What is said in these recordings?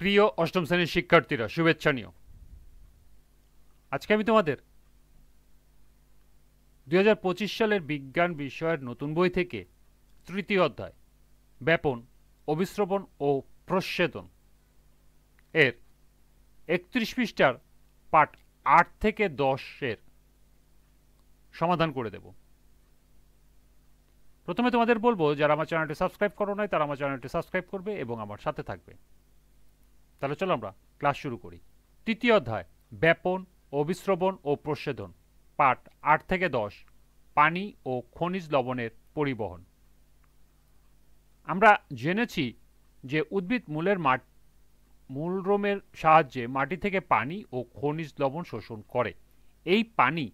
প্রিয় অষ্টম শ্রেণীর শিক্ষার্থীরা, শুভেচ্ছা নিও। আজকে আমি তোমাদের 2025 সালের বিজ্ঞান বিষয়ের নতুন বই থেকে তৃতীয় অধ্যায় ব্যাপন, অভিস্রবণ ও প্রচ্ছেদন এর 31 পৃষ্ঠার পাঠ 8 থেকে 10 এর সমাধান করে দেব। প্রথমে তোমাদের বলবো, যারা আমার চ্যানেলটি সাবস্ক্রাইব করো নাই তারা আমার চ্যানেলটি সাবস্ক্রাইব করবে এবং আমার সাথে থাকবে। তাহলে চলো আমরা ক্লাস শুরু করি। তৃতীয় অধ্যায় ব্যাপন, অভিস্রবণ ও প্রচ্ছেদন, পাঠ 8 থেকে 10, পানি ও খনিজ লবণের পরিবহন। আমরা জেনেছি যে উদ্ভিদ মূলরোমের সাহায্যে মাটি থেকে পানি ও খনিজ লবণ শোষণ করে। এই পানি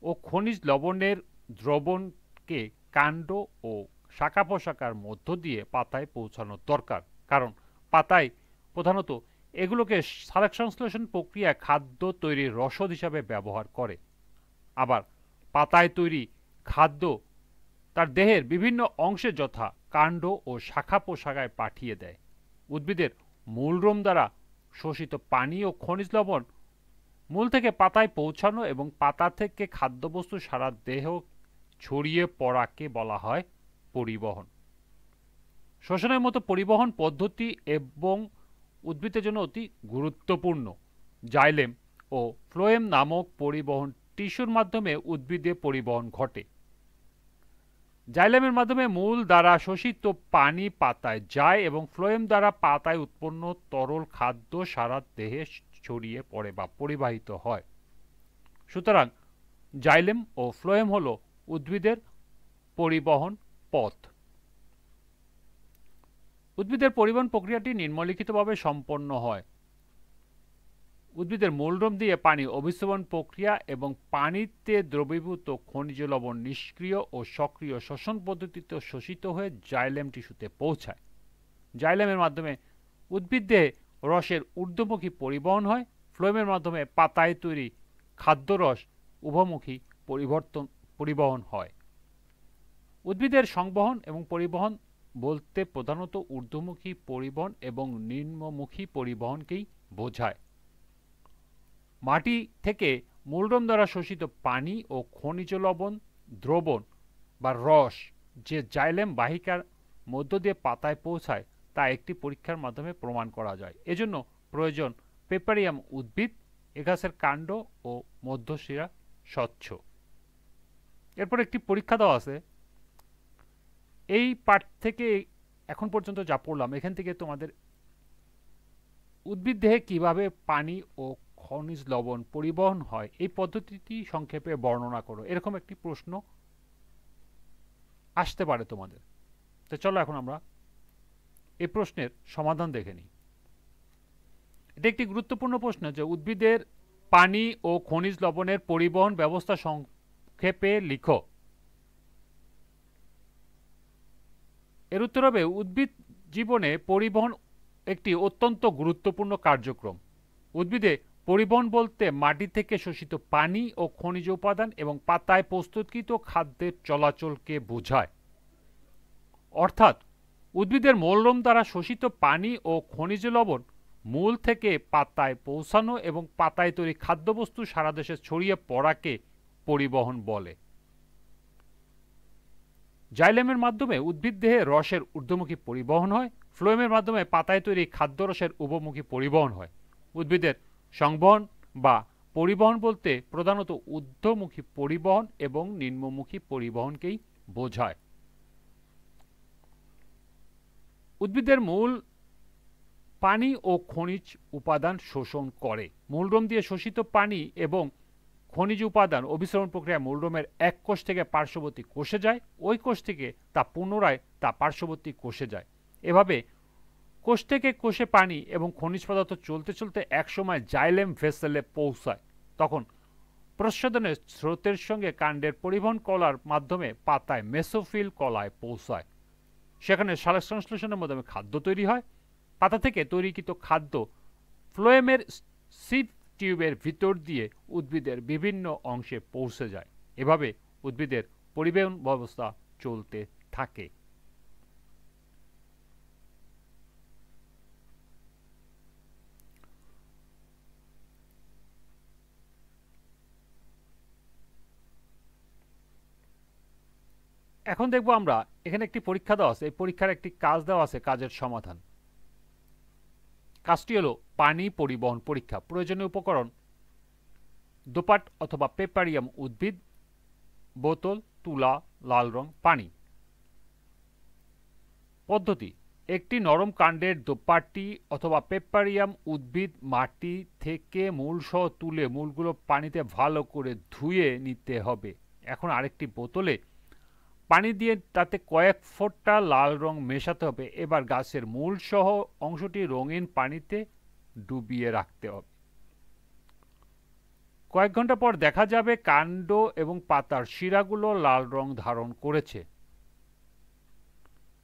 ও খনিজ লবণের দ্রবণকে কাণ্ড ও শাখা প্রশাখার মধ্য দিয়ে পাতায় পৌঁছানো দরকার, কারণ পাতায় প্রধানত এগুলোকে সালোক সংশ্লেষণ প্রক্রিয়ায় খাদ্য তৈরির রসদ হিসাবে ব্যবহার করে। আবার পাতায় তৈরি খাদ্য তার দেহের বিভিন্ন অংশে যথা কাণ্ড ও শাখা প্রশাখায় পাঠিয়ে দেয়। উদ্ভিদের মূলরোম দ্বারা শোষিত পানি ও খনিজ লবণ মূল থেকে পাতায় পৌঁছানো এবং পাতা থেকে খাদ্যবস্তু সারা দেহ ছড়িয়ে পড়াকে বলা হয় পরিবহন। শোষণের মতো পরিবহন পদ্ধতি এবং উদ্ভিদের জন্য অতি গুরুত্বপূর্ণ। জাইলেম ও ফ্লোয়েম নামক পরিবহন টিস্যুর মাধ্যমে উদ্ভিদে পরিবহন ঘটে। জাইলেমের মাধ্যমে মূল দ্বারা শোষিত পানি পাতায় যায় এবং ফ্লোয়েম দ্বারা পাতায় উৎপন্ন তরল খাদ্য সারা দেহে ছড়িয়ে পড়ে বা পরিবাহিত হয়। সুতরাং জাইলেম ও ফ্লোয়েম হল উদ্ভিদের পরিবহন পথ। উদ্ভিদের পরিবহন প্রক্রিয়াটি নিম্নলিখিতভাবে সম্পন্ন হয়। উদ্ভিদের মূলরোম দিয়ে পানি অভিস্রবণ প্রক্রিয়া এবং পানিতে দ্রবীভূত খনিজ লবণ নিষ্ক্রিয় ও সক্রিয় শ্বসন পদ্ধতিতে শোষিত হয়ে জাইলেম টিস্যুতে পৌঁছায়। জাইলেমের মাধ্যমে উদ্ভিদ দেহে রসের ঊর্ধ্বমুখী পরিবহন হয়। ফ্লোয়েমের মাধ্যমে পাতায় তৈরি খাদ্যরস উভমুখী পরিবহন হয়। উদ্ভিদের সংবহন এবং পরিবহন বলতে প্রধানত ঊর্ধ্বমুখী পরিবহন এবং নিম্নমুখী পরিবহনকেই বোঝায়। মাটি থেকে মূলরোম দ্বারা শোষিত পানি ও খনিজ লবণ দ্রবণ বা রস যে জাইলেম বাহিকার মধ্য দিয়ে পাতায় পৌঁছায় তা একটি পরীক্ষার মাধ্যমে প্রমাণ করা যায়। এজন্য প্রয়োজন পেপারিয়াম উদ্ভিদ, এ গাছের কাণ্ড ও মধ্যশিরা স্বচ্ছ। এরপর একটি পরীক্ষা দেওয়া আছে। এই পাঠ থেকে এখন পর্যন্ত যা পড়লাম, এখান থেকে তোমাদের উদ্ভিদ দেহে কিভাবে পানি ও খনিজ লবণ পরিবহন হয় এই পদ্ধতিটি সংক্ষেপে বর্ণনা করো, এরকম একটি প্রশ্ন আসতে পারে তোমাদের। তো চলো এখন আমরা এই প্রশ্নের সমাধান দেখে নিই। এটা একটি গুরুত্বপূর্ণ প্রশ্ন যে উদ্ভিদের পানি ও খনিজ লবণের পরিবহন ব্যবস্থা সংক্ষেপে লিখো। এর উত্তর হবে, উদ্ভিদ জীবনে পরিবহন একটি অত্যন্ত গুরুত্বপূর্ণ কার্যক্রম। উদ্ভিদে পরিবহন বলতে মাটি থেকে শোষিত পানি ও খনিজ উপাদান এবং পাতায় প্রস্তুতকৃত খাদ্যের চলাচলকে বোঝায়। অর্থাৎ উদ্ভিদের মূলরোম দ্বারা শোষিত পানি ও খনিজ লবণ মূল থেকে পাতায় পৌঁছানো এবং পাতায় তৈরি খাদ্যবস্তু সারা দেশে ছড়িয়ে পড়াকে পরিবহন বলে। জাইলেমের মাধ্যমে উদ্ভিদ দেহে রসের ঊর্ধ্বমুখী পরিবহন হয়। ফ্লোয়েমের মাধ্যমে পাতায় তৈরি খাদ্যরসের উভমুখী পরিবহন হয়। উদ্ভিদের সংবহন বা পরিবহন বলতে প্রধানত ঊর্ধ্বমুখী পরিবহন এবং নিম্নমুখী পরিবহনকেই বোঝায়। উদ্ভিদের মূল পানি ও খনিজ উপাদান শোষণ করে। মূলরোম দিয়ে শোষিত পানি এবং খনিজ উপাদান অভিসরণ প্রক্রিয়ায় মূলরোমের এক কোষ থেকে পার্শ্ববর্তী কোষে যায়। ওই কোষ থেকে তা পুনরায় পার্শ্ববর্তী কোষে যায়। এভাবে কোষ থেকে কোষে পানি এবং খনিজ পদার্থ চলতে চলতে একসময় জাইলেম ভেসেলে পৌঁছায়। তখন প্রচ্ছদনের স্রোতের সঙ্গে কাণ্ডের পরিবহন কলার মাধ্যমে পাতায় মেসোফিল কলায় পৌঁছায়। সেখানে সালোক সংশ্লেষণের মাধ্যমে খাদ্য তৈরি হয়। পাতা থেকে তৈরিকৃত খাদ্য ফ্লোয়েমের সিভ টিউবের ভিতর দিয়ে উদ্ভিদের বিভিন্ন অংশে পৌঁছে যায়। এভাবে উদ্ভিদের পরিবহন ব্যবস্থা চলতে থাকে। এখন দেখব আমরা এখানে একটি পরীক্ষা দেওয়া আছে, এই পরীক্ষার একটি কাজ দেওয়া আছে, কাজের সমাধান। কাজটি হলো পানি পরিবহন পরীক্ষা। প্রয়োজনীয় উপকরণ: দোপাট অথবা পেপারিয়াম উদ্ভিদ, বোতল, তুলা, লাল রং, পানি। পদ্ধতি: একটি নরম কাণ্ডের দোপাটি অথবা পেপারিয়াম উদ্ভিদ মাটি থেকে মূলসহ তুলে মূলগুলো পানিতে ভালো করে ধুয়ে নিতে হবে। এখন আরেকটি বোতলে পানি দিয়ে তাতে কয়েক ফোঁটা লাল রং মেশাতে হবে। এবার গাছের মূলসহ অংশটি রঙিন পানিতে ডুবিয়ে রাখতে হবে। কয়েক ঘন্টা পর দেখা যাবে কাণ্ড এবং পাতার শিরাগুলো লাল রং ধারণ করেছে।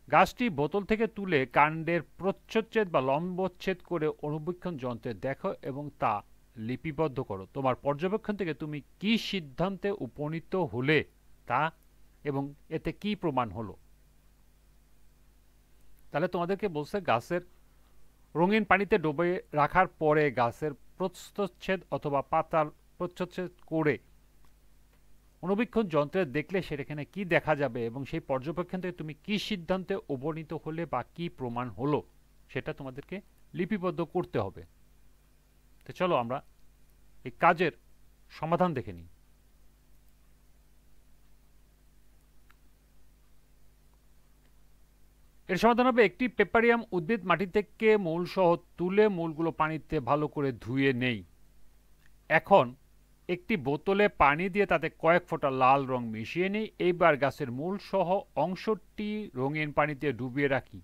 গাছটি বোতল থেকে তুলে কাণ্ডের প্রচ্ছচ্ছেদ বা লম্বচ্ছেদ করে অণুবীক্ষণ যন্ত্রে দেখো এবং তা লিপিবদ্ধ করো। তোমার পর্যবেক্ষণ থেকে তুমি কি সিদ্ধান্তে উপনীত হলে তা এবং এতে কি প্রমাণ হলো। তাহলে তোমাদেরকে বলছে গাছের রঙিন পানিতে ডুবে রাখার পরে গাছের প্রচ্ছচ্ছেদ অথবা পাতার প্রচ্ছচ্ছেদ করে অণুবীক্ষণ যন্ত্রে দেখলে সেখানে কি দেখা যাবে এবং সেই পর্যবেক্ষণ থেকে তুমি কি সিদ্ধান্তে উপনীত হলে বা কি প্রমাণ হলো সেটা তোমাদেরকে লিপিবদ্ধ করতে হবে। তো চলো আমরা এই কাজের সমাধান দেখে নিই। এর সমাধান হবে: একটি পেপারিয়াম উদ্ভিদ মাটি থেকে মূল সহ তুলে মূলগুলো পানিতে ভালো করে ধুয়ে নেই। এখন একটি বোতলে পানি দিয়ে তাতে কয়েক ফোঁটা লাল রং মিশিয়ে নিই। এইবার গাছের মূল সহ অংশটি রঙিন পানিতে ডুবিয়ে রাখি।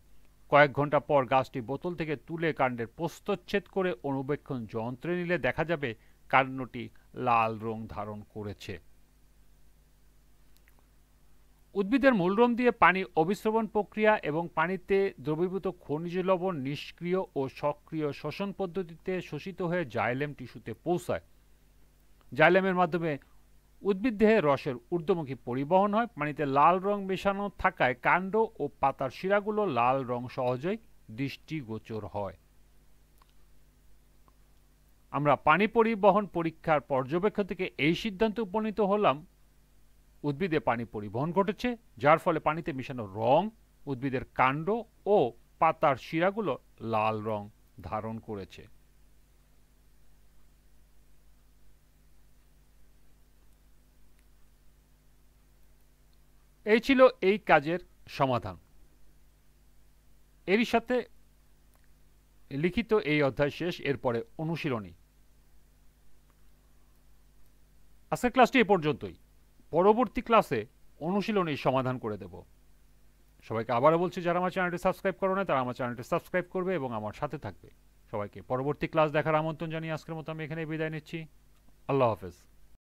কয়েক ঘন্টা পর গাছটি বোতল থেকে তুলে কাণ্ডের প্রস্থচ্ছেদ করে অণুবীক্ষণ যন্ত্রে নিলে দেখা যাবে কাণ্ডটি লাল রং ধারণ করেছে। উদ্ভিদের মূলরম দিয়ে পানি অবিস্রবণ প্রক্রিয়া এবং পানিতে দ্রবীভূত খনিজ লবণ নিষ্ক্রিয় ও সক্রিয় শোষণ পদ্ধতিতে শোষিত হয়ে জাইলেম টিস্যুতে পৌঁছায়। জাইলেমের মাধ্যমে উদ্ভিদ দেহে রসের ঊর্ধ্বমুখী পরিবহন হয়। পানিতে লাল রং মেশানো থাকায় কাণ্ড ও পাতার শিরাগুলো লাল রং সহজেই দৃষ্টিগোচর হয়। আমরা পানি পরিবহন পরীক্ষার পর্যবেক্ষণ থেকে এই সিদ্ধান্তে উপনীত হলাম উদ্ভিদে পানি পরিবহন ঘটেছে, যার ফলে পানিতে মিশানো রং উদ্ভিদের কাণ্ড ও পাতার শিরাগুলো লাল রং ধারণ করেছে। এই ছিল এই কাজের সমাধান। এরই সাথে লিখিত এই অধ্যায় শেষ। এরপরে অনুশীলনী। আজকের ক্লাসটি এ পর্যন্তই। পরবর্তী ক্লাসে অনুশীলনীর সমাধান করে দেব। সবাইকে আবারও বলছি, যারা আমার চ্যানেলটি সাবস্ক্রাইব করো না তারা আমার চ্যানেলটি সাবস্ক্রাইব করবে এবং আমার সাথে থাকবে। সবাইকে পরবর্তী ক্লাস দেখার আমন্ত্রণ জানিয়ে আজকের মতো আমি এখানে বিদায় নিচ্ছি। আল্লাহ হাফেজ।